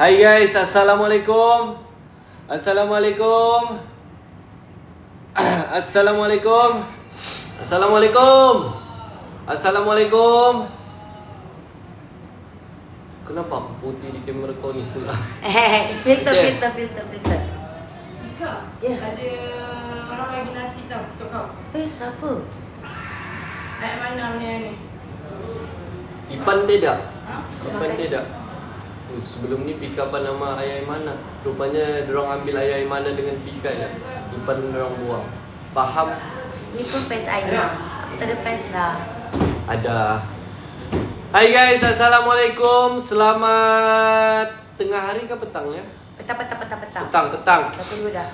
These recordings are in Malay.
Hai guys, Assalamualaikum. Assalamualaikum. Assalamualaikum. Assalamualaikum. Assalamualaikum. Kenapa aku putih di kamera kau ni pula? Filter. Ika, Ya. ada orang bagi nasi tau untuk kau. Siapa? Ayat mana ni? Ipan tidak. Ha? Ipan tidak. Sebelum ni Pika apa nama ayah mana? Rupanya dorang ambil ayah mana dengan Pika je. Ipan dorang buang. Faham? Ni pun face Aina. Aku tak ada face lah. Ada. Hai guys, Assalamualaikum. Selamat tengah hari ke petang ya? Petang. Petang. Dah tunggu dah.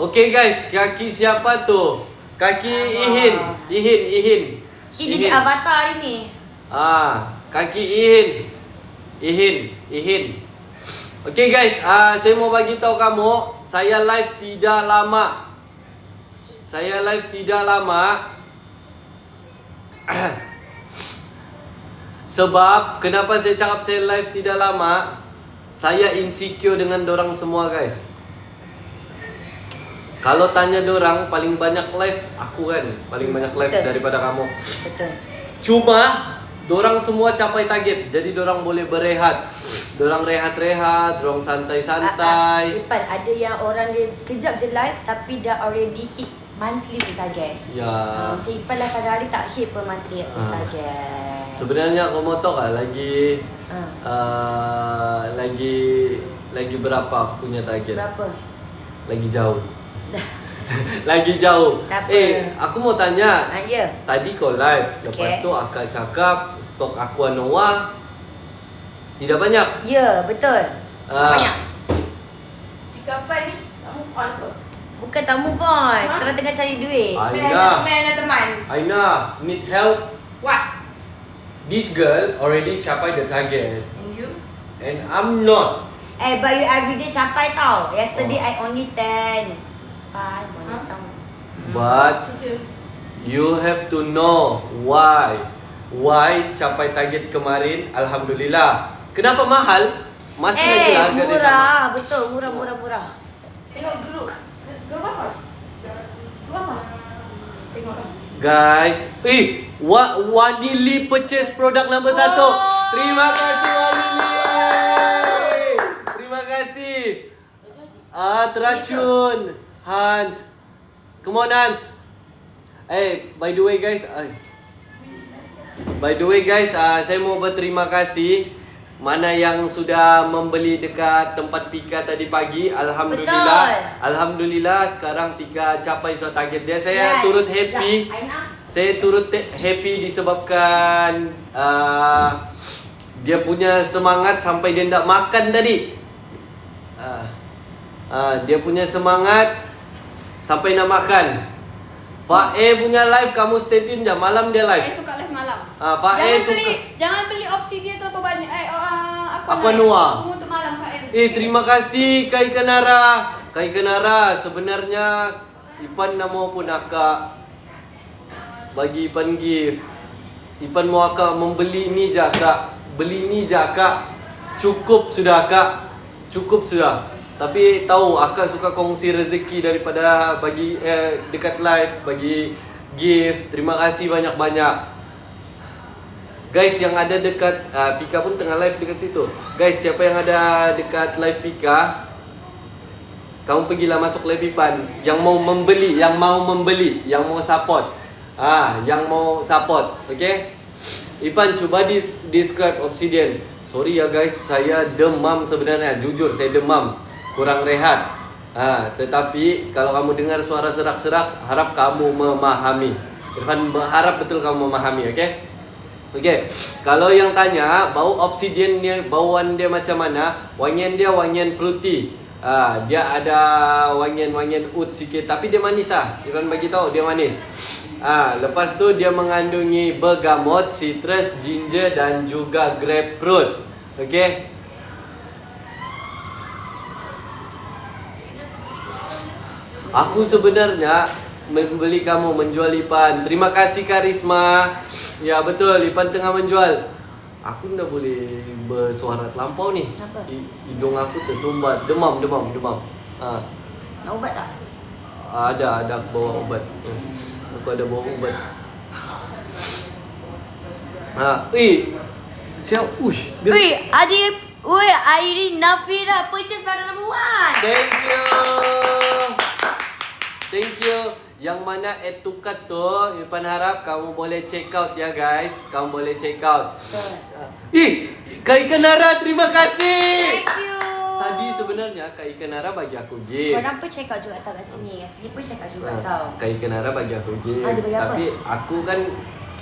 Okey guys, kaki siapa tu? Kaki Ihin. Dia jadi avatar hari ni. Kaki Ihin. Okey guys, saya mau bagi tahu kamu, saya live tidak lama. Sebab kenapa saya cakap saya live tidak lama? Saya insecure dengan dorang semua guys. Kalau tanya dorang paling banyak live, aku kan paling banyak live Betul. daripada kamu. Betul. Cuma dorang semua capai target. Jadi dorang boleh berehat. Dorang rehat-rehat, dorang santai-santai. Ipan, ada yang orang dia kejap je live tapi dah already hit monthly target. Ya. Macam Ipan lah kadang-kadang tak hit per monthly target. Sebenarnya kau mau tahu kan lagi lagi berapa aku punya target? Berapa? Lagi jauh. Lagi jauh. Tak apa. Aku mau tanya. Ya. Tadi kau live, lepas Okay. tu akak cakap stok Aqua Noah tidak banyak. Ya, betul. Banyak. Ika apa ni? Tak move on ke? Bukan tak move on. Korang tengah cari duit. Aina, Main teman. Aina, need help? What? This girl already capai the target And you? and I'm not. But you everyday capai tau. Yesterday Oh. I only 10. Mana tahu. But Kerja. you have to know why. Why capai target kemarin? Alhamdulillah. Kenapa mahal? Masih lagi harga dia sama. Murah. Betul, murah. Tengok grup. Grup apa? Tengok lah. Guys, Wadili purchase produk nombor 1. Terima kasih Wadili. Terima kasih. Teracun Hans. Come on Hans. By the way guys, saya mau berterima kasih mana yang sudah membeli dekat tempat Pika tadi pagi. Alhamdulillah. Betul. Alhamdulillah sekarang Pika capai suatu target dia. Saya Yes. turut happy. Saya turut happy disebabkan dia punya semangat sampai dia tak makan tadi. Dia punya semangat sampai nak makan. Punya live kamu stay tune je. Malam dia live. Suka live malam. Jangan beli opsi dia terlalu banyak. Aqua Noah. Untuk malam Fae. Terima kasih Kak Ikanara. Kak Ikanara, sebenarnya Ipan nama pun akak bagi Ipan gift. Ipan mau akak membeli ni je akak. Beli ni je akak. Cukup sudah akak. Cukup sudah. Tapi tahu akak suka kongsi rezeki daripada bagi dekat live, bagi gift. Terima kasih banyak-banyak. Guys yang ada dekat Pika pun tengah live dekat situ. Guys, siapa yang ada dekat live Pika, kamu pergilah masuk live Ipan. Yang mau membeli, yang mau support. Yang mau support, okay? Ipan cuba describe Obsidian. Sorry ya guys, saya demam sebenarnya. Jujur saya demam. Kurang rehat. Tetapi kalau kamu dengar suara serak-serak, harap kamu memahami. Irfan harap betul kamu memahami, okay? Okay, kalau yang tanya bau Obsidian dia, bauan dia macam mana? Wangian dia wangian fruity. Dia ada wangian-wangian oat sikit, tapi dia manis Irfan bagi tahu dia manis. Lepas tu dia mengandungi bergamot, citrus, ginger dan juga grapefruit. Okay? Aku sebenarnya membeli kamu menjual Ipan. Terima kasih Karisma. Ya betul, Ipan tengah menjual. Aku dah boleh bersuara terlampau ni. Kenapa? Hidung aku tersumbat. Demam. Ha. Nak ubat tak? Ada aku bawa ubat. Aku ada bawa ubat. Siap. Ush. Weh, Adib. Weh, Airin Nafira purchase barang number 1. Thank you. Yang mana add to cart tu, Irfan harap kamu boleh check out ya guys. Kamu boleh check out. Kak Ikan Nara, terima kasih. Thank you. Tadi sebenarnya Kak Ikan Nara bagi aku gift. Korang pun check out juga tau kat sini. Kat sini pun check out juga tau. Kak Ikan Nara bagi aku gift. Dia bagi apa? Tapi aku kan,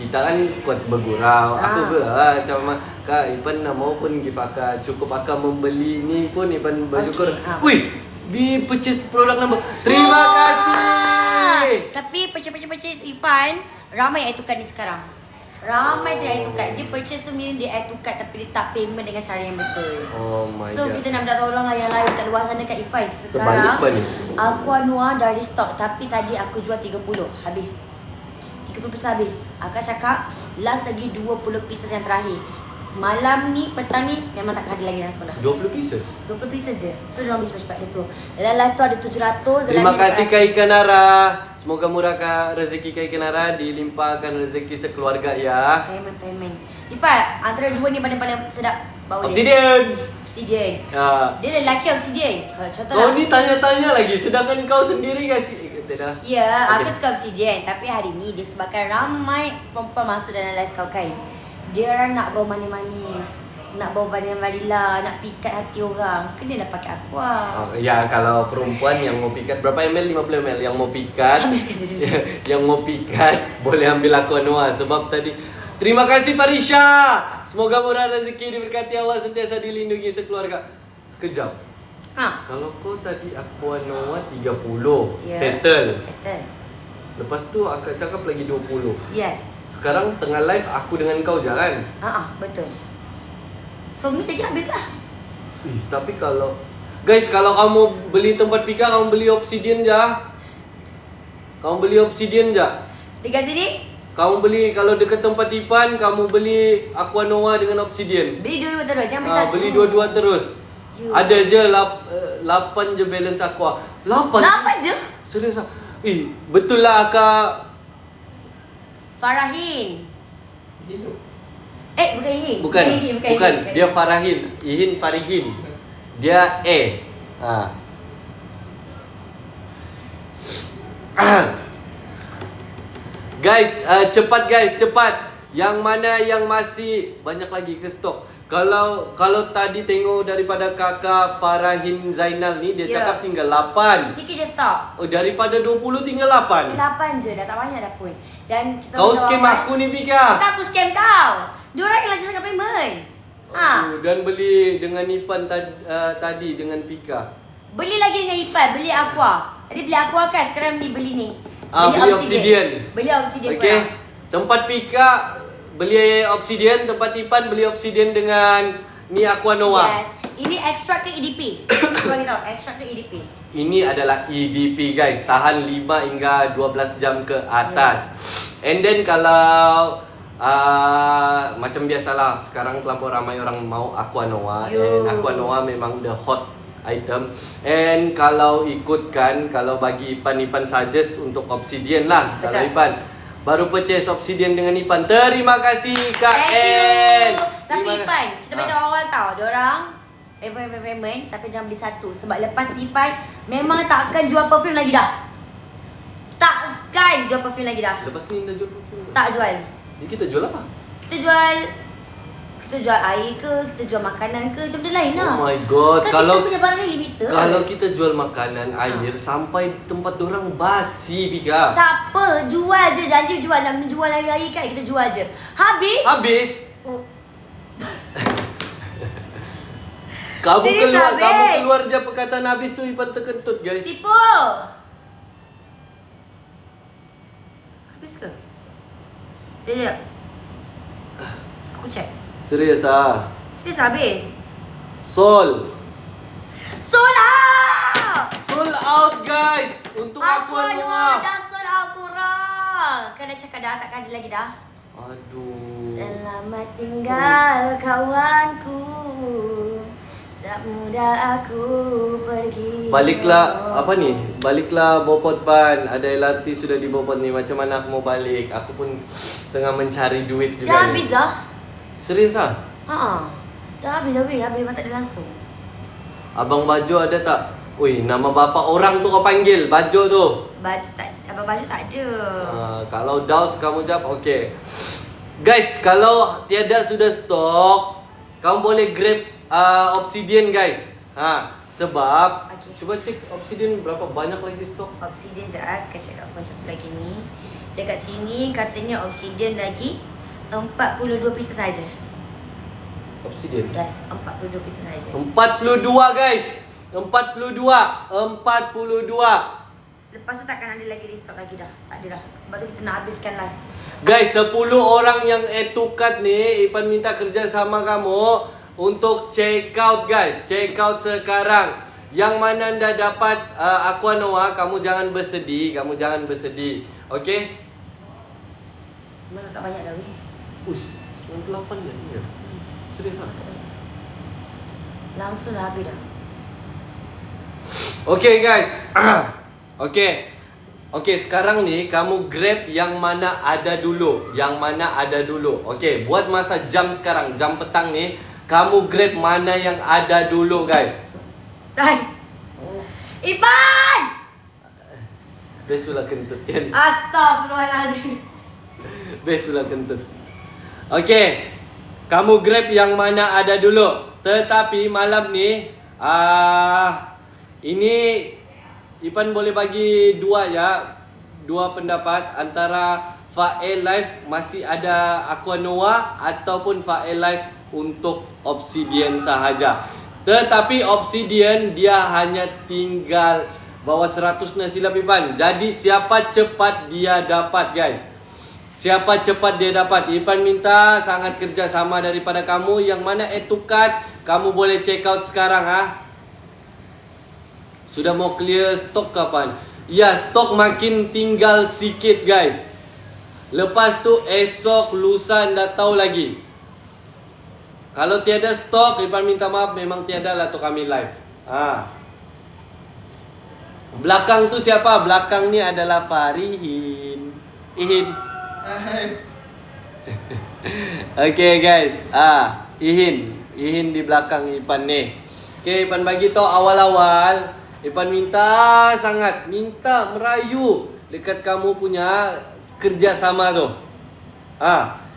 kita kan kuat bergurau. Aku pula macam Kak Irfan nak mau pun gift akak. Cukup akak membeli ni pun Irfan bersyukur. Okay. Wih, purchase produk number. Terima kasih. Tapi purchase Irfan ramai yang add to cart ni sekarang. Ramai saya add to cart. Dia purchase tu meaning dia add to cart tapi dia tak payment dengan cara yang betul. Oh my So god. kita nak minta tolong lah yang lain kat luar sana kat Irfan. Terbalik Sekarang apa ni? Aqua Noir dah restock tapi tadi aku jual 30 habis. 30 pieces habis. Akak cakap last lagi 20 pieces yang terakhir. Malam ni, petang ni memang takkan ada lagi langsung dah. 20 pieces. 20 pieces je. So diorang beli cepat-cepat 20. Dalam live tu ada 700. Terima kasih Kak Ikan Nara. Semoga murahkan rezeki Kak Ikan Nara, dilimpahkan rezeki sekeluarga ya. Payment. Ifat, antara dua ni paling sedap bau Obsidian. dia. Obsidian. Ya. Dia lelaki obsidian. Kalau contoh Kau lah. ni tanya-tanya lagi, sedangkan kau sendiri kasih. Tidak. Ya, aku Okay. suka obsidian. Tapi hari ni disebabkan ramai perempuan masuk dalam live kau kan. Dia orang nak bau manis-manis. Nak bau vanilla, nak pikat hati orang. Kenalah pakai aqua. Ya, kalau perempuan yang mau pikat berapa ml? 50 ml. Yang mau pikat, Habiskan dulu. yang mau pikat boleh ambil Aqua Noir. Sebab tadi. Terima kasih Farisha. Semoga murah rezeki, diberkati Allah, sentiasa dilindungi sekeluarga. Sekejap. Kalau kau tadi Aqua Noir 30, Ya. settle. Betul. Lepas tu akak cakap lagi 20. Yes. Sekarang tengah live aku dengan kau je kan? Betul. So ni jadi habis lah. Tapi kalau guys, kalau kamu beli tempat pika, kamu beli obsidian je. Kamu beli obsidian je. Dekat sini, Kamu beli kalau dekat tempat Ipan, kamu beli Aqua Noir dengan obsidian. beli dua-dua terus. Jangan beli satu. Beli dua-dua terus. You. Ada je 8 je balance Aqua. 8 je? Serius ah? Betul lah akak. Farahin. Bukan Ihin. Bukan. Dia Farahin. Ihin Farihin. Dia Guys, cepat. Yang mana yang masih banyak lagi ke stok. Kalau tadi tengok daripada kakak Farahin Zainal ni, dia cakap tinggal 8. Sikit je stok. Daripada 20 tinggal 8. 8 je, dah tak banyak dah pun. Dan kita Kau scam aku ni Pika. Tak, aku scam kau. Diorang yang lagi sangat payment. Dan beli dengan Ipan tadi dengan Pika. Beli lagi dengan Ipan, beli aqua. Tadi beli aqua kan, sekarang ni beli ni. Beli obsidian. Beli obsidian. Okey. Tempat Pika beli obsidian, tempat Ipan beli obsidian dengan ni Aqua Noir. Yes. Ini extract ke EDP? Cuba kita tahu, extract ke EDP? Ini adalah EDP guys, tahan 5 hingga 12 jam ke atas. And then kalau macam biasalah, sekarang terlampau ramai orang mau Aqua Noir. And Aqua Noir memang the hot item. And kalau ikutkan, kalau bagi Ipan suggest untuk obsidian lah. Kalau Ipan baru purchase obsidian dengan Ipan. Terima kasih Kak Thank En. you. Tapi Ipan, kita beritahu awal tau, diorang payment tapi jangan beli satu. Sebab lepas ni Ipan memang tak akan jual perfume lagi dah. Takkan jual perfume lagi dah. Lepas ni dah jual perfume? Tak jual. Jadi kita jual apa? Kita jual air ke, kita jual makanan ke, macam benda lain lah. Oh my god, kan kalau kita punya barang ni limited. Kalau kita jual makanan, air sampai tempat orang basi Pika. Tak apa, jual je. Janji jual. Nak menjual air-air kan, kita jual je. Habis. Kamu Serius habis? keluar je perkataan habis tu Ipan terkentut guys. Tipu. Habis ke? Sekejap. Aku check. Serius ah. Serius habis? Sold Sold out guys. Untuk Aqua Aqua Noir Noir. dah sold out korang. Kan dah cakap dah, takkan ada lagi dah. Aduh. Selamat tinggal kawanku, tak mudah aku pergi. Baliklah apa ni? Baliklah Beaufort Pan. Ada LRT sudah di Beaufort ni. Macam mana aku mau balik? Aku pun tengah mencari duit juga Dah ni. habis dah? Serius ah? Dah habis memang tak ada langsung. Abang Bajo ada tak? Ui, nama bapa orang tu kau panggil, Bajo tu. Abang baju tak ada. Kalau Daus kamu jawab, okey. Guys, kalau tiada sudah stok, kamu boleh grab Obsidian guys. Sebab Okey. cuba cek Obsidian berapa banyak lagi stok. Obsidian sekejap, akan check out phone satu lagi ni. Dekat sini katanya Obsidian lagi 42 pieces saja. Obsidian. Yes, 42 pieces saja. 42 guys. 42. Lepas tu takkan ada lagi restock lagi dah. Tak ada dah. Sebab tu kita nak habiskan live. Guys, 10 orang yang tukat ni, Ipan minta kerja sama kamu untuk check out guys. Check out sekarang. Yang mana anda dapat Aqua Noah, kamu jangan bersedih, okey? Mana tak banyak dah weh. Us, 98 dah tinggal. Serius ah? Tak banyak. Langsung dah habis dah. Okay guys. Okay, sekarang ni kamu grab yang mana ada dulu. Okay, buat masa jam sekarang, jam petang ni, kamu grab mana yang ada dulu guys. Ipan! Best pula kentut kan. Astaghfirullahaladzim. Best pula kentut. Okay, kamu grab yang mana ada dulu. Tetapi malam ni ini Ipan boleh bagi dua pendapat antara Fael Live masih ada Aqua Noah ataupun Fael Live untuk Obsidian sahaja. Tetapi Obsidian dia hanya tinggal bawa 100 na silap Ipan. Jadi siapa cepat dia dapat guys. Siapa cepat dia dapat. Ipan minta sangat kerjasama daripada kamu. Yang mana tukat, kamu boleh check out sekarang Sudah mau clear stok kapan? Ya, stok makin tinggal sikit guys. Lepas tu esok, lusa anda tahu lagi. Kalau tiada stok, Ipan minta maaf, memang tiada lah tu kami live. Belakang tu siapa? Belakang ni adalah Farihin. Ihin. Okay guys. Ihin di belakang Ipan ni. Okay, Ipan bagi tahu awal-awal. Ipan minta sangat, merayu dekat kamu punya kerjasama tu.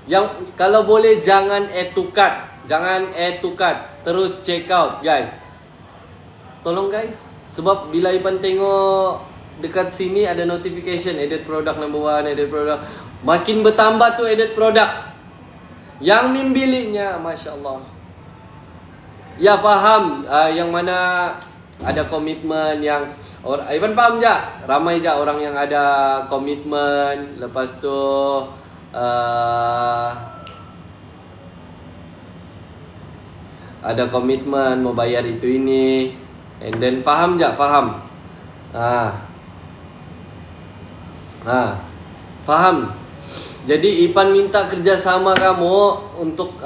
Yang kalau boleh jangan tukat. Terus check out guys. Tolong guys. Sebab bila Ipan tengok dekat sini ada notification edit product number 1, edit product. Makin bertambah tu edit product. Yang membilinya, Masya Allah. Ya faham yang mana ada komitmen yang Ipan faham je. Ramai je orang yang ada komitmen. Lepas tu ada komitmen mau bayar itu ini. And then faham. Faham. Jadi Ipan minta kerjasama kamu untuk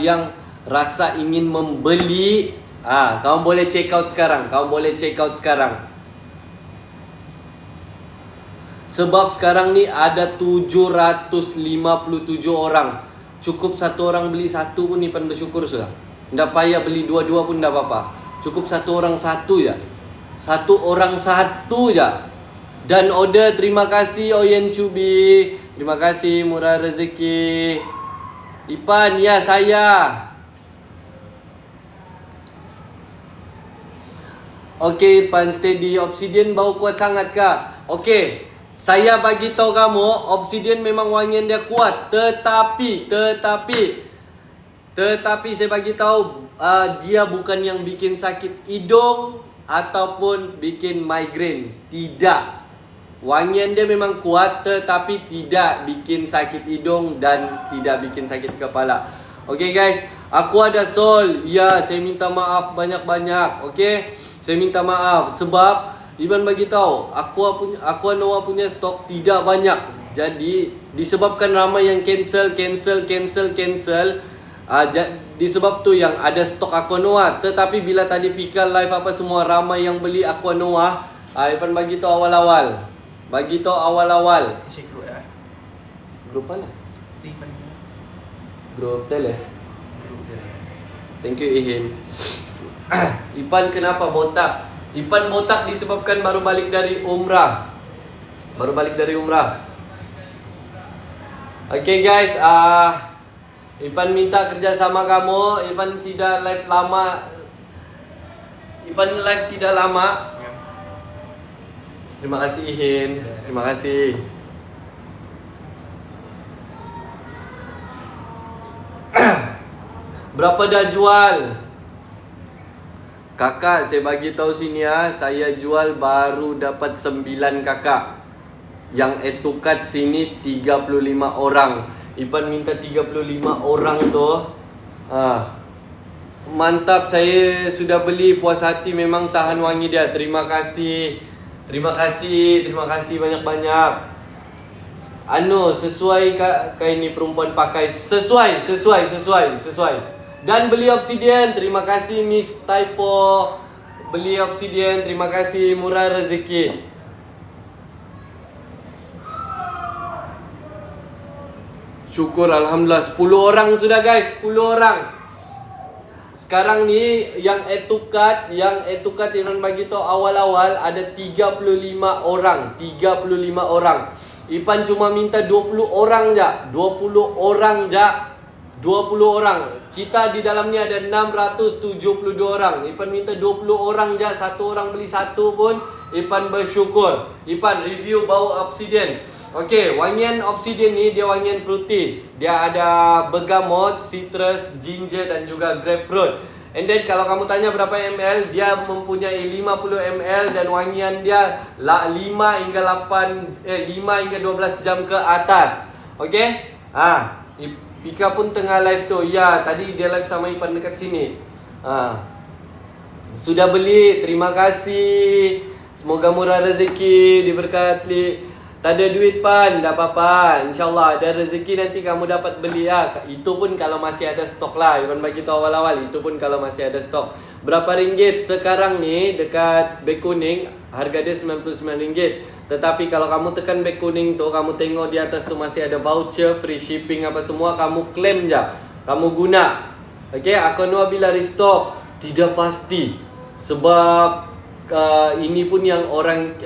yang rasa ingin membeli. Kamu boleh check out sekarang. Sebab sekarang ni ada 757 orang. Cukup satu orang beli satu pun Ipan bersyukur sudah. Tidak payah beli dua-dua pun tidak apa-apa. Cukup satu orang satu je. Dan order, terima kasih Oyen Cubi. Terima kasih Murah Rezeki. Ipan, ya saya. Okay, Ipan steady. Obsidian bau kuat sangat kah? Okay, saya bagi tahu kamu, Obsidian memang wangian dia kuat. Tetapi saya bagi tahu dia bukan yang bikin sakit hidung ataupun bikin migrain. Tidak. Wangian dia memang kuat tetapi tidak bikin sakit hidung dan tidak bikin sakit kepala. Okay guys, aku ada Sol. Ya, saya minta maaf banyak-banyak. Okay, saya minta maaf sebab Iban bagi tahu Aqua Noah punya stok tidak banyak. Jadi disebabkan ramai yang cancel. Disebab tu yang ada stok Aqua Noah. Tetapi bila tadi Pika live apa semua, ramai yang beli Aqua Noah. Irfan bagi tahu awal-awal. Isi grup ya. Grup mana? Ipan. Grup tele. Grup dia. Thank you Ihin. Ipan kenapa botak? Ipan botak disebabkan baru balik dari umrah. Okay guys, Ipan minta kerjasama kamu. Ipan live tidak lama. Terima kasih Ihin. Terima kasih. Berapa dah jual? Kakak, saya bagi tahu sini ya, saya jual baru dapat 9 kakak. Yang etukat sini 35 orang. Ipan minta 35 orang tu. Mantap, saya sudah beli, puas hati, memang tahan wangi dia. Terima kasih banyak-banyak. Sesuai kain ni perempuan pakai. Sesuai. Dan beli obsidian. Terima kasih Miss Typo. Beli obsidian. Terima kasih, murah rezeki. Syukur Alhamdulillah 10 orang sudah guys. 10 orang. Sekarang ni yang etukat Iran bagi tahu awal-awal ada 35 orang. Ipan cuma minta 20 orang je. 20 orang. Kita di dalam ni ada 672 orang. Ipan minta 20 orang je. Satu orang beli satu pun Ipan bersyukur. Ipan review bau obsidian. Okey, wangian obsidian ni dia wangian fruity. Dia ada bergamot, citrus, ginger dan juga grapefruit. And then kalau kamu tanya berapa ml, dia mempunyai 50 ml dan wangian dia 5 hingga 12 jam ke atas. Okey? Pika pun tengah live tu. Ya, tadi dia live sama Ipan dekat sini. Sudah beli, terima kasih. Semoga murah rezeki, diberkati. Tak ada duit Pan, tak apa-apa. InsyaAllah ada rezeki nanti kamu dapat beli lah. Itu pun kalau masih ada stok lah. Ipan bagi tahu awal-awal. Itu pun kalau masih ada stok. Berapa ringgit sekarang ni dekat beg kuning? Harga dia RM99. Tetapi kalau kamu tekan beg kuning tu, kamu tengok di atas tu masih ada voucher, free shipping apa semua. Kamu claim je, kamu guna. Okay, Aqua Noah bila restock tidak pasti. Sebab ini pun yang orang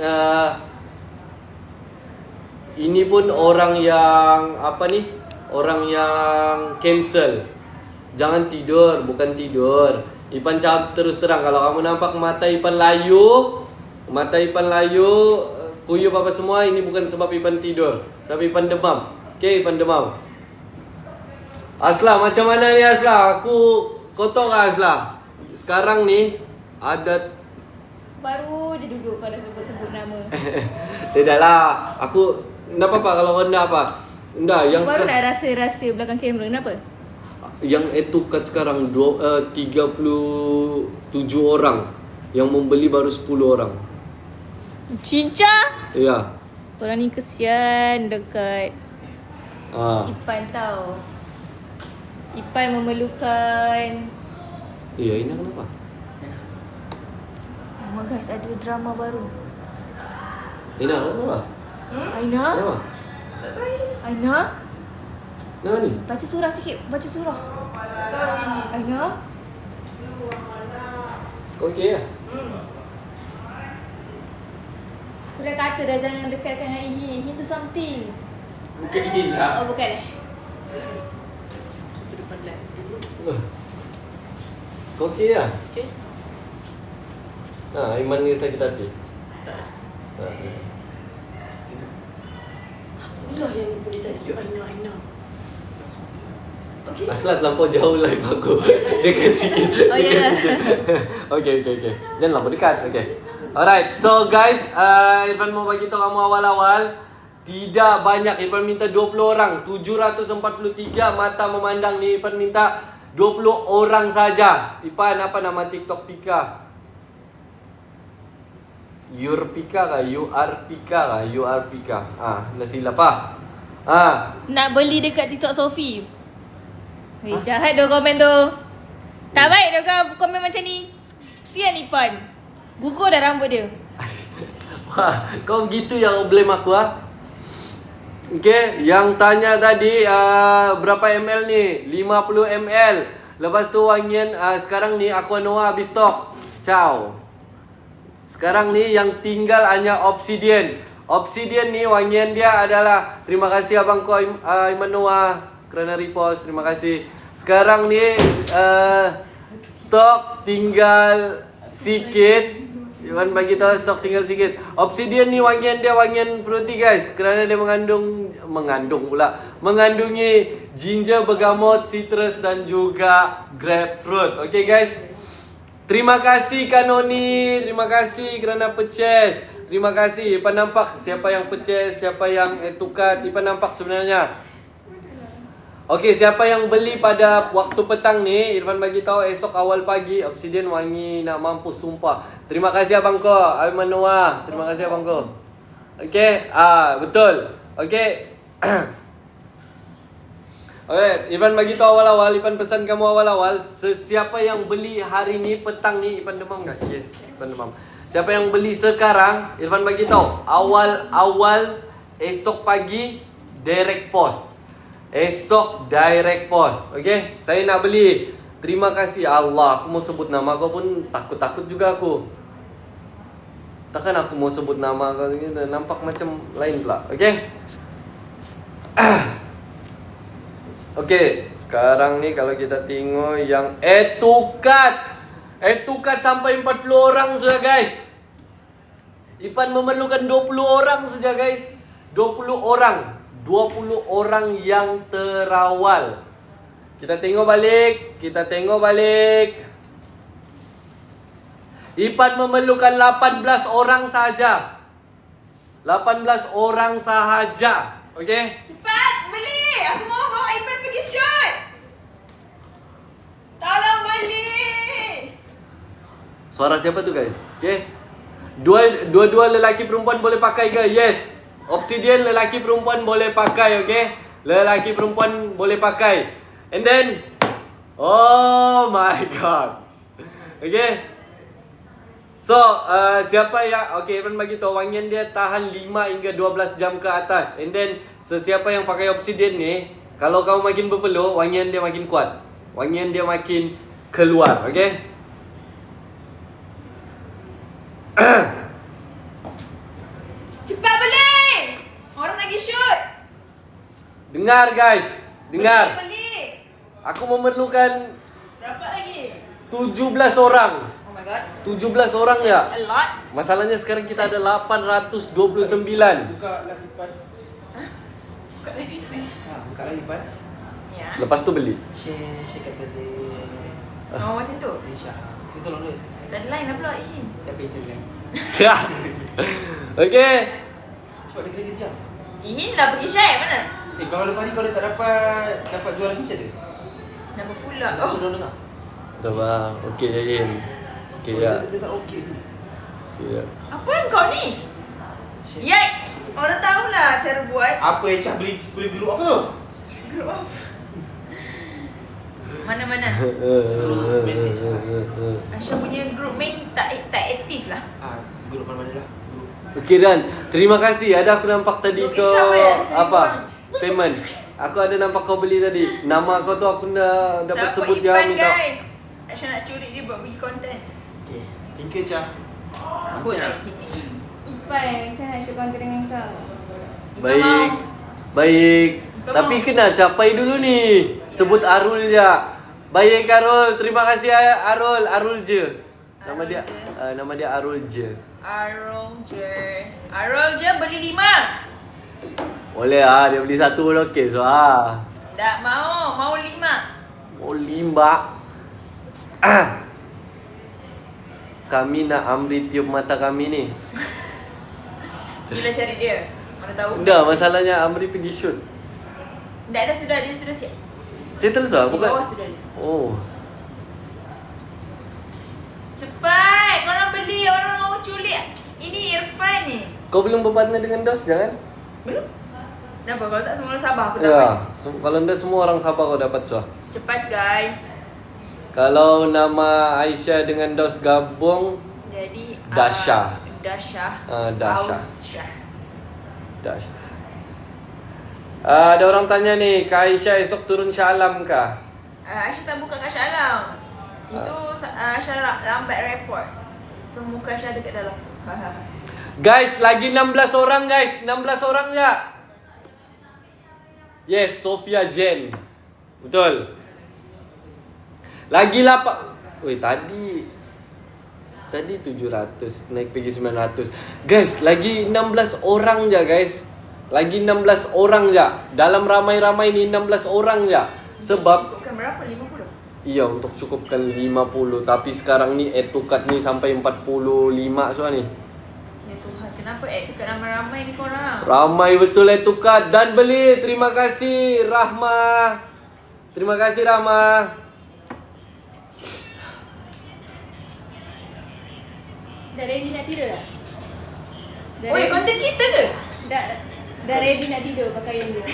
orang yang cancel. Jangan tidur, bukan tidur. Ipan cakap terus terang, kalau kamu nampak mata Ipan layu, kuyup apa semua, ini bukan sebab Ipan tidur, tapi Ipan demam. Okay, Ipan demam. Asla, macam mana ni Asla? Aku kotor ke Asla? Sekarang ni ada. Baru je duduk kau dah sebut-sebut nama. Tidaklah, aku tak apa-apa kalau rendah apa. Enggak, yang baru nak rasa-rasa belakang kamera. Kenapa? Yang etukat sekarang 37 orang. Yang membeli baru 10 orang. Cinca? Ya. Orang ni kesian dekat Ipan tau. Ipan memerlukan. Aina kenapa? Oh guys, ada drama baru. Aina kenapa? Aina? Kenapa? Aina? Kenapa ni? Baca surah sikit, baca surah. Aina? Kau okey ya? Aku dah kata dah jangan dekatkan dengan Ihin tu something. Bukan ini lah. Oh bukan Kau okey ya? Okey. Iman ni sakit hati. Tak. Ha. Itulah yang boleh tadi. Aina. Okey. Asla terlampau jauh live aku. Dekat sikit. Oh, ya. Okay. Jangan terlampau dekat. Okay. Alright. So guys, Irfan mau bagi tahu kamu awal-awal. Tidak banyak. Irfan minta 20 orang. 743 mata memandang ni. Irfan minta 20 orang saja. Irfan, apa nama TikTok Pika? Yurpika kah? URPika kah? URPika. Dah silap ah. Nak beli dekat TikTok Sofi. Weh, jahat dia komen tu. Tak baik dia komen macam ni. Kesian Ipan. Gugur dah rambut dia. Wah, kau begitu yang blame aku ah. Okay, yang tanya tadi berapa ml ni? 50 ml. Lepas tu wangian sekarang ni Aqua Noah habis stok. Ciao. Sekarang ni yang tinggal hanya Obsidian. Obsidian ni wangian dia adalah, terima kasih abang ko Iman Noah kerana repost, terima kasih. Sekarang ni stok tinggal sikit. Iwan bagi tahu stok tinggal sikit. Obsidian ni wangian dia wangian fruity guys, kerana dia mengandungi ginger, bergamot, citrus dan juga grapefruit. Okay guys. Terima kasih Kanoni, terima kasih kerana purchase. Terima kasih. Ipan nampak siapa yang purchase, siapa yang tukar. Ipan nampak sebenarnya. Okey, siapa yang beli pada waktu petang ni, Irfan bagi tahu esok awal pagi Obsidian wangi nak mampus sumpah. Terima kasih abang ko, Aiman Noah. Terima kasih abang ko. Okey, betul. Okey. Okey, Irfan bagi tahu awal-awal, Irfan pesan kamu awal-awal, sesiapa yang beli hari ni petang ni, Irfan demam enggak? Yes, Irfan demam. Siapa yang beli sekarang, Irfan bagi tahu awal-awal esok pagi direct post. Esok direct post. Okey, saya nak beli. Terima kasih Allah. Aku mau sebut nama kau pun takut-takut juga aku. Takkan aku mau sebut nama kau gitu, nampak macam lain pula. Okey. Okey, sekarang ni kalau kita tengok yang Etukat sampai 40 orang sudah guys. Ipan memerlukan 20 orang saja guys. 20 orang yang terawal. Kita tengok balik. Ipan memerlukan 18 orang saja. 18 orang sahaja. Okey? Cepat beli. Aku mau bawa Ipan pergi shoot. Tolong beli. Suara siapa tu guys? Okey. Dua-dua lelaki perempuan boleh pakai ke? Yes. Obsidian lelaki perempuan boleh pakai, okey? Lelaki perempuan boleh pakai. And then oh my god. Okey. So, siapa yang okey, Irfan bagi tahu wangian dia tahan 5 hingga 12 jam ke atas. And then sesiapa yang pakai Obsidian ni, kalau kamu makin berpeluh, wangian dia makin kuat. Wangian dia makin keluar, okey? Cepat beli. Orang lagi shoot. Dengar guys, dengar. Beli. Aku memerlukan Berapa lagi? 17 orang. Oh my god. 17 orang ya. A lot. Masalahnya sekarang kita ada 829. Buka live Ipan. Buka live Ipan. Buka live Ipan. Ya. Lepas tu beli. Share kat tadi. Oh macam tu. Malaysia. Kita tolong dia. Dan lain lah pula Ihin. Tapi je kan. Okey. Cepat dia kena kejam. Ihin lah pergi share mana? Kalau lepas ni kalau tak dapat jual lagi macam mana? Nama pula. Aku Oh. dah dengar. Tak apa. Okey Jain. Okey ya. Dia tak okey tu. Ya. Apa yang kau ni? Yai. Orang tahulah cara buat. Apa yang Syah beli grup apa tu? Group off. Mana-mana. Group manage. Aisyah punya group main tak aktif lah. Grup mana-mana lah. Grup. Okey Dan, terima kasih. Ada aku nampak tadi Look, kau Isha boleh ada apa? seribu. Payment. Aku ada nampak kau beli tadi. Nama kau tu aku dah dapat Siapa sebut dia Ipan minta. guys? Aisyah nak curi dia buat bagi konten. Okay. Thank you Syah. Sebut lah sini. Ipan, macam mana syuk konten dengan kau? Baik. Baik. Kau Tapi mau? kena capai dulu ni. Sebut Arul je. Baik Arul. Terima kasih Arul. Arul je. Nama dia Arul je. nama dia Arul je. Arul je beli 5. Boleh dia beli satu pun okey so Tak mau 5. Oh 5. Kami nak Amri tiup mata kami ni. Bila cari dia? Mana tahu. Dah masalahnya Amri pergi shoot. Dah sudah dia sudah siap. Settle sah Di bawah bukan? sudah dia. Oh. Cepat, korang beli, orang mau culik. Ini Irfan ni. Kau belum berpartner dengan Dos jangan? Belum? Kenapa? Kalau tak semua orang sabar aku Ya, dapat. kalau anda semua orang Sabah kau dapat so. Cepat guys. Kalau nama Aisyah dengan Dos gabung, Jadi Dasha. Dasha. Dasha. Ausyah. dah. Ada orang tanya nih, Kak Aisyah esok turun Shah Alam kah? Aisyah tak buka kat Shah Alam. Itu Aisyah lambat report. So muka Aisyah dekat dalam tu. Guys, lagi 16 orang guys. 16 orang ya. Yes, Sofia Jen. Betul. Lagi 8. Weh, tadi 700 naik pergi 900. Guys, lagi 16 orang je guys. Lagi 16 orang je. Dalam ramai-ramai ni 16 orang je. Sebab Bukan berapa? 50? iya, untuk cukupkan 50. Tapi sekarang ni add to cart ni sampai 45 soal ni. Ya Tuhan, kenapa tu kat ramai-ramai ni korang? Ramai betul add to cart dan beli. Terima kasih Rahma. Terima kasih Rahma. Dah ready nak tidur dah? Dah Oi, ready? konten kita ke? Dah ready nak tidur pakaian dia.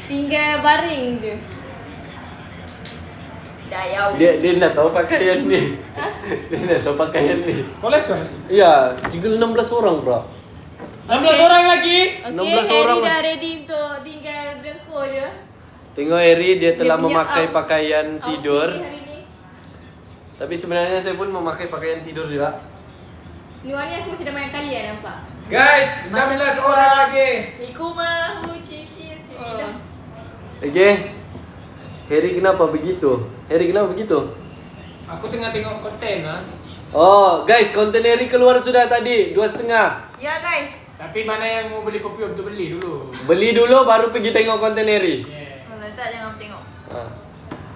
Tinggal baring je. Dayau. Dia nak tahu pakaian ni. Dia nak tahu pakaian ni. Boleh ke? Ya, tinggal 16 orang bro. 16 orang lagi. Okay, 16 Harry orang dah ready untuk tinggal belengkor je. Tengok Harry, dia telah punya memakai pakaian outfit tidur. dia hari ni. Tapi sebenarnya saya pun memakai pakaian tidur juga. Seluar ni aku macam dah banyak kali nampak. Guys, 16 orang lagi. Iku mahu cici Oh. Okay. Harry kenapa begitu? Harry kenapa begitu? Aku tengah tengok konten lah. Oh, guys, konten Harry keluar sudah tadi 2,5. Ya guys. Tapi mana yang mau beli perfume tu beli dulu. Beli dulu baru pergi tengok konten Harry. Yeah. Kalau tak jangan tengok.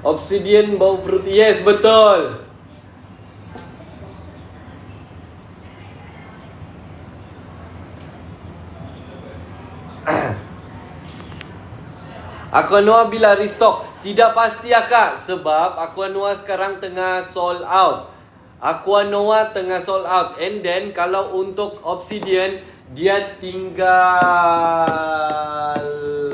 Obsidian bau fruity. Yes, betul. Aquanua bila restock? Tidak pasti akak. Sebab Aquanua sekarang tengah sold out. Aquanua tengah sold out. And then kalau untuk Obsidian, dia tinggal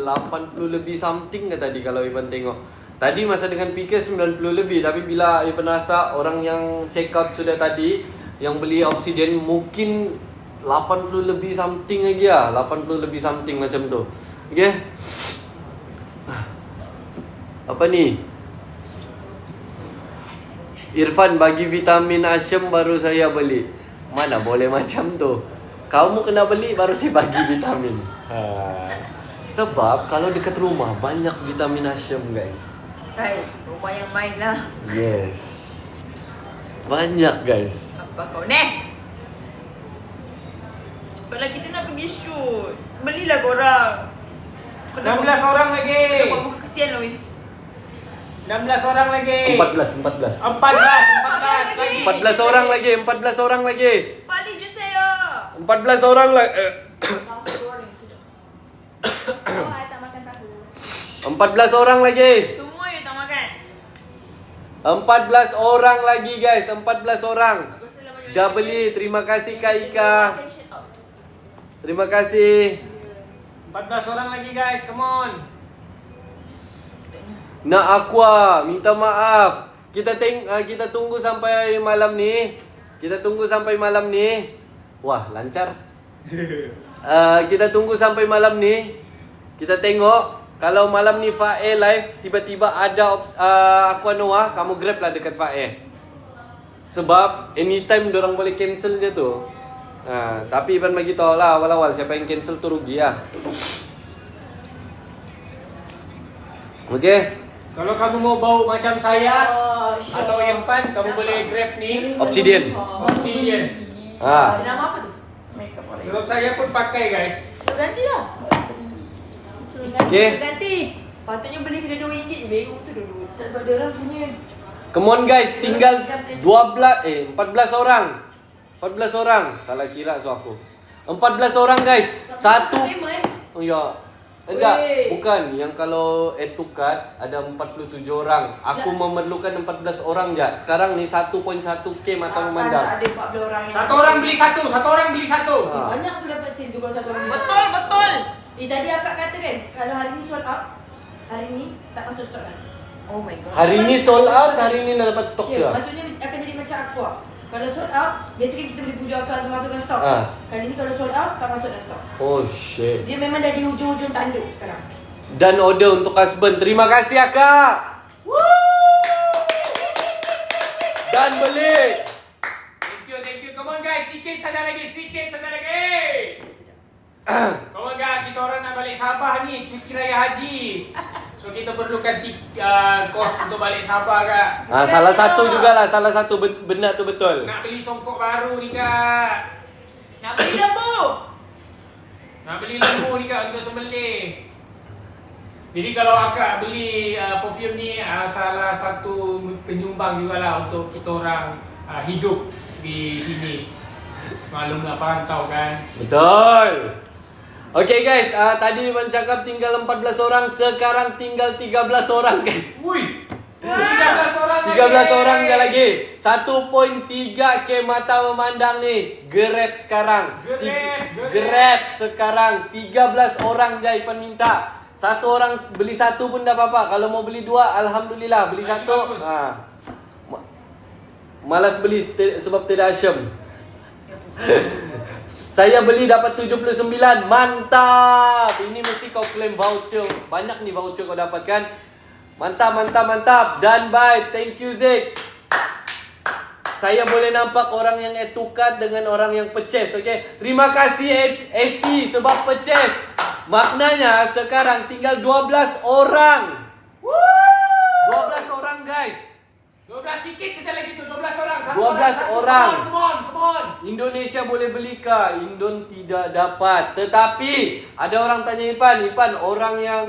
80 lebih something ke tadi kalau Iban tengok. Tadi masa dengan PK 90 lebih. Tapi bila Iban rasa orang yang check out sudah tadi, yang beli Obsidian mungkin 80 lebih something lagi lah. 80 lebih something macam tu. Okay. Apa ni? Irfan bagi vitamin Asyam baru saya beli. Mana boleh macam tu. Kamu kena beli baru saya bagi vitamin. Sebab kalau dekat rumah banyak vitamin Asyam guys. Hai, rumah yang main lah. Yes. Banyak guys. Apa kau ni? Cepatlah kita nak pergi shoot. Belilah korang. 16 orang lagi. Kau buat muka kesian lah weh. 16 orang lagi. 14 14 lagi. 14 orang lagi. 14 orang lagi. Paling je saya. 14 orang lagi. Oh, I tak makan tahu. 14 orang lagi. Semua you tak makan. 14 orang lagi guys. 14 orang. Dah beli. Terima kasih Kak Ika. Terima kasih. 14 orang lagi guys, come on. Nak Aqua, minta maaf. Kita tunggu sampai malam ni. Kita tunggu sampai malam ni. Wah, lancar. Kita tunggu sampai malam ni. Kita tengok kalau malam ni Fae live tiba-tiba ada Aqua Noah, kamu grab lah dekat Fae. Sebab anytime dorang boleh cancel je tu. Tapi Iban bagi tahu lah awal-awal siapa yang cancel tu rugi lah. Okay. Kalau kamu mau bau macam saya atau Irfan, kamu boleh grab ni Obsidian. Obsidian. Nama apa tu? Sebab saya pun pakai guys. So gantilah. Suruh ganti, Okay. suruh ganti. Patutnya beli kena RM2 je. Bego tu dulu. Sebab dia orang punya. Come on guys, tinggal 14 orang. 14 orang. Salah kira so aku. 14 orang guys. Satu. Oh ya. Enggak, Weh. bukan. Yang kalau add to cart ada 47 orang. Aku memerlukan 14 orang je. Sekarang ni 1.1k mata memandang. Tak ada 14 orang yang Satu orang beli satu, satu orang beli satu. Ha. Banyak aku dapat sale tu kalau satu orang beli satu. Betul, betul. Tadi akak kata kan, kalau hari ni sold out, hari ni tak masuk stok kan? Oh my god. Hari ni sold out, hari ni dah dapat stok Ya, je. maksudnya akan jadi macam aqua. Kalau sold out, biasanya kita boleh puja akak untuk masukkan stok. Ah. Kali ni kalau sold out, tak masuk dalam stok. Oh shit. Dia memang dah di hujung-hujung tanduk sekarang. Dan order untuk husband. Terima kasih akak. Dan beli. Thank you. Come on guys, sikit saja lagi. Come on guys, kita orang nak balik Sabah ni, cuti raya haji. So kita perlukan kos untuk balik Sabah kak. Salah satu jugalah, salah satu benar tu betul. Nak beli songkok baru ni kak. Nak beli lembu. Nak beli lembu ni kak untuk sembelih. Jadi kalau akak beli perfume ni salah satu penyumbang jugalah untuk kita orang hidup di sini. Maklumlah perantau kan. Betul. Okay guys, tadi Iman cakap tinggal 14 orang, sekarang tinggal 13 orang guys. Wui. 13 orang 13 orang je lagi. 1.3k mata memandang ni. Grab sekarang. Grab sekarang. 13 orang je Ipan minta. Satu orang beli satu pun dah apa-apa. Kalau mau beli dua, alhamdulillah. Beli satu. Malas beli sebab tidak asyam. Saya beli dapat 79. Mantap. Ini mesti kau claim voucher. Banyak nih voucher kau dapatkan. Mantap. Dan bye. Thank you Zik. Saya boleh nampak orang yang add to cart dengan orang yang purchase. Okay. Terima kasih AC sebab purchase. Maknanya sekarang tinggal 12 orang. 12 orang guys. 12 sikit saja lagi tu, 12 orang. 12 orang. Come on. Indonesia boleh beli kah? Indon tidak dapat. Tetapi ada orang tanya Ipan orang yang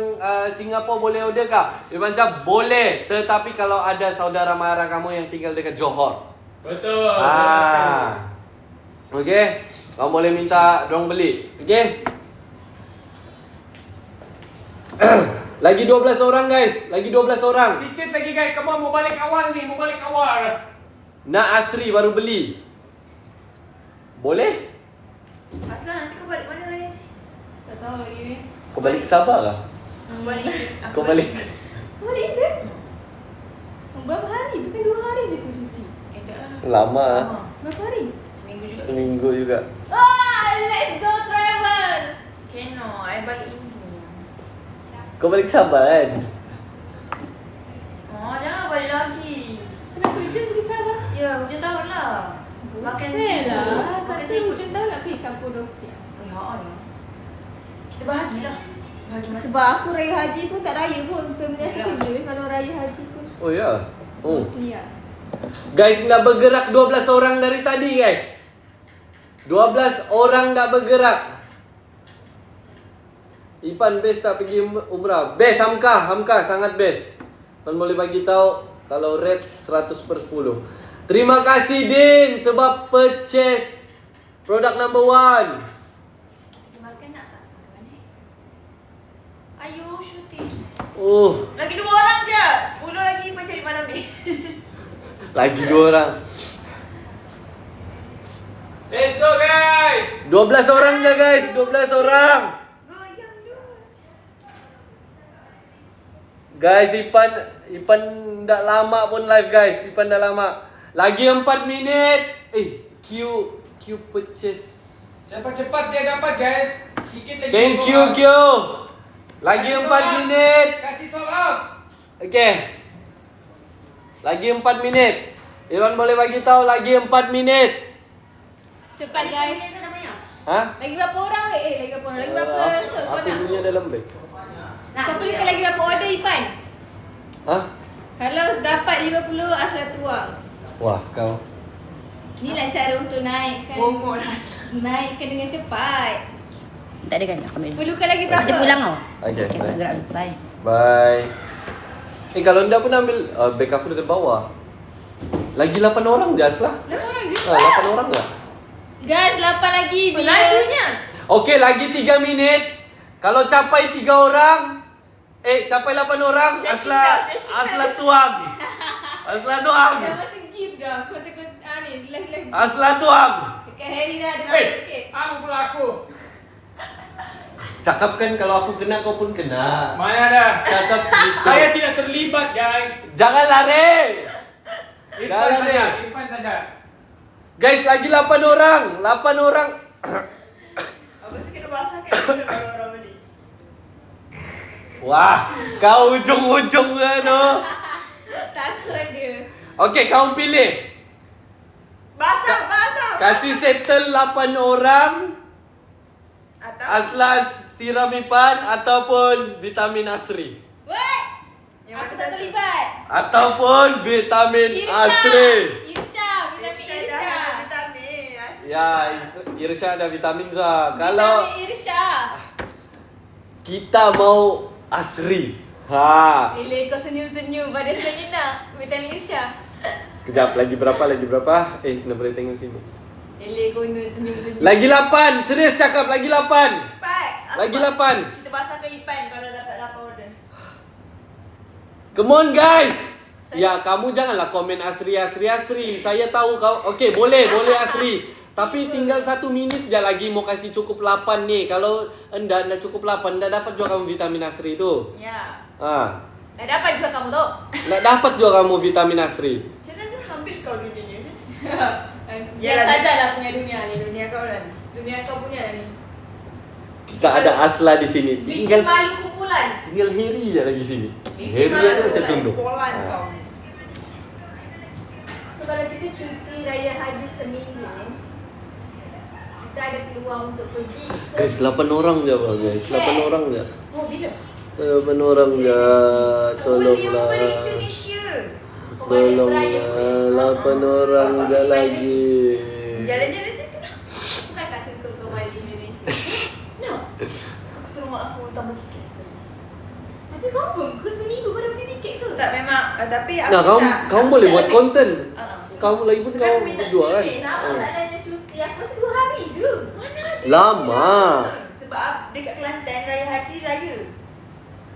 Singapura boleh order kah? Dia macam boleh. Tetapi kalau ada saudara mara kamu yang tinggal dekat Johor. Betul. Okay. Kamu boleh minta dorang beli. Okay. Lagi 12 orang guys. Lagi 12 orang. Sikit lagi guys, come on, mau balik awal ni, Nak Asri baru beli. Boleh? Aslan, nanti kau balik mana raya sih? Tak tahu lagi. Kau balik Sabah kah? Balik. Kau balik. Kau balik India? Berapa hari? Bukan 2 hari je aku cuti. Tak lah. Lama. Berapa hari? Seminggu juga. Seminggu juga. Let's go travel. Cannot, I balik Indo. Kau balik Sabah kan? Oh, jangan balik lagi. Kenapa hujan pergi Sabah? Ya, hujan tahun lah. Makan Bosan seafood. lah. Makan Tapi seafood. hujan tahu nak pergi Kappadokia. Oh, ya Allah. Kita bahagilah. Bahagi masa. Sebab aku raya haji pun tak raya pun. Family aku Yalah. kerja kalau raya haji pun. Oh ya. Oh. Mostly lah. Guys, nggak bergerak 12 orang dari tadi guys. 12 orang nggak bergerak. Ipan best tak pergi umrah? Best Hamka sangat best. Ipan boleh bagi tahu kalau rate 100/10. Terima kasih Din sebab purchase produk number 1. Makan nak tak? Makan mana? Ayo, syuting. Lagi 2 orang je. 10 lagi Ipan cari malam ni. Lagi 2 orang. Let's go guys. 12 orang je guys, 12 orang. Goyang dulu. Guys, Ipan dah lama pun live guys. Ipan dah lama. Lagi 4 minit. Q purchase. Cepat-cepat dia dapat guys. Sikit lagi. Thank you Q. Lagi 4 minit. Kasih sold out. Okay. Lagi 4 minit. Ipan boleh bagi tahu lagi 4 minit. Cepat guys. Ha? Lagi berapa orang? Lagi berapa orang? Lagi berapa? So, kau Aku nak? punya dalam bag. Kau perlukan lagi berapa order Ipan? Ha? Kalau dapat 50 asal tuang. Wah, kau. Inilah cara untuk naikkan. Bomo dah. Naikkan dengan cepat. Tak ada kan? Aku ambil. Perlukan lagi berapa? Kita pulang tau. Okay, Okay, bye. gerak dulu. Bye. Bye. Kalau anda pun ambil bag aku dekat bawah. Lagi 8 orang je Aslah. 8 orang je. 8 orang je. Guys, 8 lagi. Bila? Lajunya. Okey, lagi 3 minit. Kalau capai 3 orang, capai 8 orang, Asla tuang. Asla tuang. Dah macam gift dah. Kau tengok ni live. Asla tuang. Dekat Harry dah ada sikit. Aku pula aku. Cakapkan kalau aku kena, kau pun kena. Mana ada? Cakap gitu. Saya tidak terlibat, guys. Jangan lari. Irfan Jangan saja. ni. Irfan saja. Guys, lagi 8 orang. 8 orang. Aku rasa kena basahkan dulu baru orang beli. Wah, kau ujung-ujung tu. Takut dia. Okey, kau pilih. Basah. Kasih settle 8 orang. Atau Asla siram Ipan ataupun vitamin Asri. Woi! yang Aku mana tak satu? terlibat. Ataupun vitamin Asri. Irsha, vitamin Irsha dah Irsha. ada vitamin. Asli. Ya, Irsha ada vitamin Za. Kalau Vitamin Irsha. kita mau Asri. Ha. Bila kau senyum-senyum pada sejenak vitamin Irsha. Sekejap, lagi berapa? Nak boleh tengok sini. Bila kau senyum-senyum. Lagi 8. Serius cakap, lagi 8. Cepat. Lagi 8. Kita basahkan Ipan kalau dapat 8 order. Come on guys. Ya, kamu janganlah komen Asri. Saya tahu kau. Okey, boleh Asri. Tapi tinggal 1 minit je lagi mau kasih cukup 8 ni. Kalau anda cukup 8, anda dapat juga kamu vitamin Asri tu. Ya. Ha. Dah dapat juga kamu tu. Nak dapat juga kamu vitamin Asri. Macam mana saya ambil kau dunia ni? Ya sajalah punya dunia ni. Dunia kau dah. Dunia kau punya ni. Kita ada Asla di sini. Bikin Tinggal malu kumpulan. Harry je lagi sini. Bikin Harry malu ada saya lah. tunduk. Polan Ha. kau. So kalau kita cuti raya haji seminggu, kita ada peluang untuk pergi ke Guys, 8 orang je apa guys? 8 orang je. Oh, bila? 8 orang je. Tak boleh, yang Tolonglah. balik Indonesia. Tolonglah. 8 orang je lagi. Jalan-jalan situ lah. Bukan tak cukup ke Bali Indonesia. No. Aku suruh mak aku tambah tiket. Tapi confirm ke seminggu kau dah beli tiket ke? Tak memang, tapi aku Nah, tak. kamu aku boleh tak buat lebih. konten. Uh-uh. Kamu lagi pun Tapi kau aku minta jual kan? cuti. Sama seadanya cuti aku rasa 2 hari je. Mana ada? Lama. Sebab dekat Kelantan raya haji raya.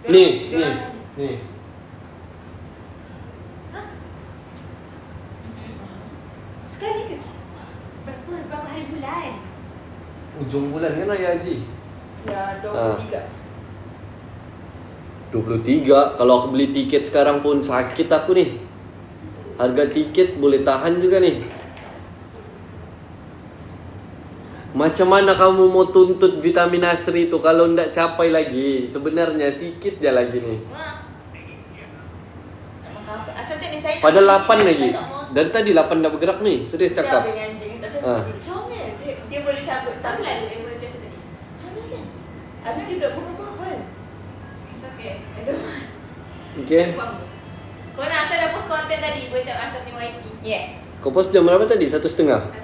Ni. Diorang haji. Ni. Sekali ke? Berapa hari bulan? Ujung bulan kan Raya Haji? Ya, 23. 23. Kalau aku beli tiket sekarang pun sakit aku ni. Harga tiket boleh tahan juga ni. Macam mana kamu mau tuntut vitamin Asri tu kalau ndak capai lagi? Sebenarnya sikit je lagi ni. Asal tak ni saya Pada 8 lagi. Dari tadi 8 dah bergerak ni. Serius cakap. Dia anjing tapi Ah. comel. Dia boleh cabut Tak tapi lalu yang boleh biasa tadi. comel kan? Ada juga burung purple. It's okay. I don't want. Okay. Kau nak asal dah post konten tadi, boleh tengok asal ni YT. Yes. Kau post jam berapa tadi? 1:30? 1.5.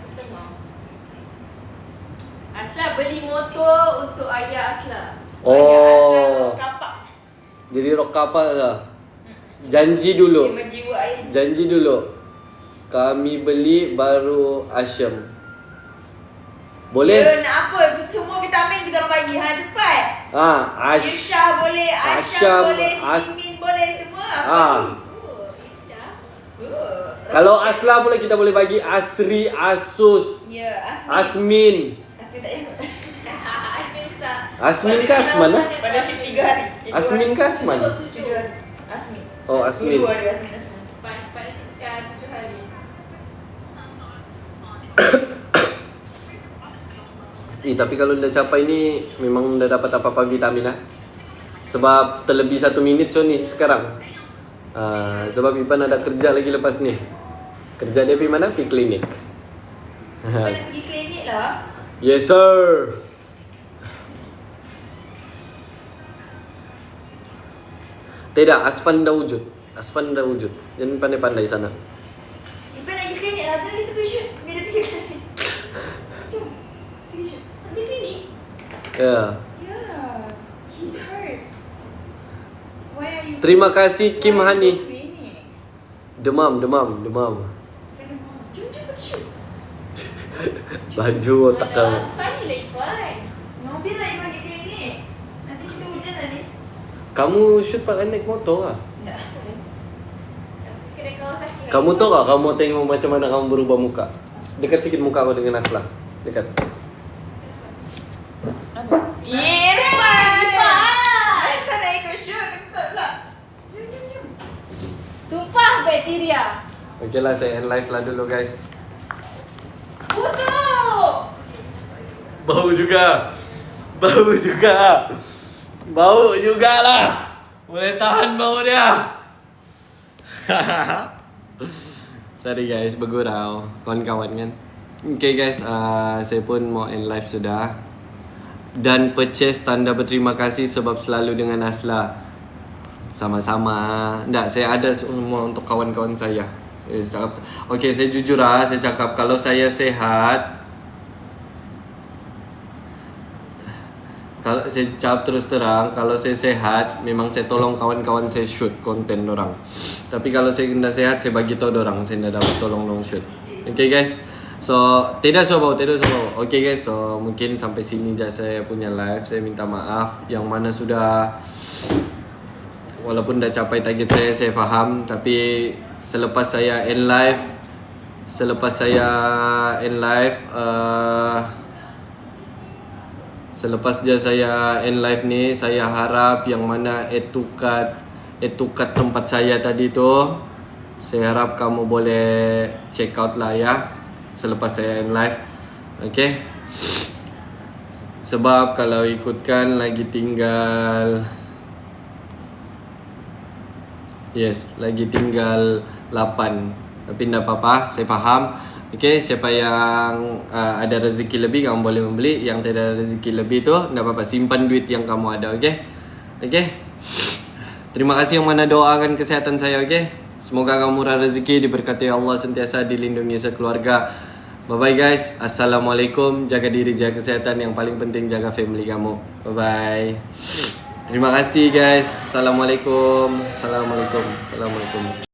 Asla beli motor untuk ayah Asla. Oh. Kapak. Jadi rock kapal lah. Janji dulu. Dia menjiwa air. Janji dulu. Kami beli baru Asyam. Boleh? Ya, nak apa? Semua vitamin kita orang bagi. Ha, cepat. Irsha boleh, Asyam Asyam, boleh, Vitamin boleh, semua. Apa Ah. lagi? Oh, Isha. Kalau Asla pula kita boleh bagi Asri, Asus, Ya, Asmin. Asmin. Asmin tak ikut. Asmin tak. Asmin ke Asman lah? Pada shift 3 hari. Asmin ke Asman? 7 hari. Asmin. Oh, Asmin. 2 hari Asmin. Pada 7 hari. Tapi kalau dah capai ni memang dah dapat apa-apa vitamin lah. Sebab terlebih 1 minit so ni sekarang. Sebab Ipan ada kerja lagi lepas ni. Kerja dia pergi mana? Pergi klinik. Kau nak pergi klinik lah. Yes sir. Tidak, Asfan dah wujud. Asfan dah wujud. Jangan pandai-pandai sana. Ipan nak pergi klinik lah. Jom kita pergi shoot. Biar dia pergi klinik. Jom. Pergi shoot. Tapi klinik. Ya. Yeah. He's hurt. Why are you... Terima kasih Kim Why are Hani. you klinik? Demam. Jom pergi shoot. Baju otak kamu. Funny lah Ipan. No, biar lah Ipan pergi klinik. Nanti Kamu shoot pakai naik motor lah. Tak. Kedai Kawasaki. Kamu tahu tak kamu tengok macam mana kamu berubah muka? Dekat sikit muka aku dengan Asla. Dekat. Irfan! Tak nak ikut shoot. Ketat pula. Jom. Sumpah bakteria. Okay lah, saya end live lah dulu guys. Busuk. Bau juga. Bau juga. Bau jugalah. Boleh tahan bau dia. Sorry guys, bergurau. Kawan-kawan kan. Okay guys, saya pun mau end live sudah. Dan purchase tanda berterima kasih sebab selalu dengan Asla. Sama-sama. Tak, saya ada semua untuk kawan-kawan saya. Saya cakap, okay, saya jujur lah. Saya cakap kalau saya sehat, kalau saya cakap terus terang, kalau saya sehat, memang saya tolong kawan-kawan saya shoot konten orang. Tapi kalau saya tidak sehat, saya bagi tahu orang, saya tidak dapat tolong dong shoot. Okay guys, so tidak so bau. Okay guys, so mungkin sampai sini je saya punya live. Saya minta maaf yang mana sudah, walaupun dah capai target saya faham. Tapi selepas saya end live, selepas je saya end live ni, saya harap yang mana etukat tempat saya tadi tu, saya harap kamu boleh check out lah ya selepas saya end live. Okay, sebab kalau ikutkan lagi tinggal lagi tinggal 8. Tapi tidak apa-apa, saya faham. Okay, siapa yang ada rezeki lebih, kamu boleh membeli. Yang tidak ada rezeki lebih tu, tidak apa-apa, simpan duit yang kamu ada. Okay. Terima kasih yang mana doakan kesehatan saya. Okay, semoga kamu murah rezeki, diberkati Allah, sentiasa dilindungi sekeluarga. Bye bye guys. Assalamualaikum. Jaga diri, jaga kesehatan. Yang paling penting jaga family kamu. Bye bye. Terima kasih guys. Assalamualaikum.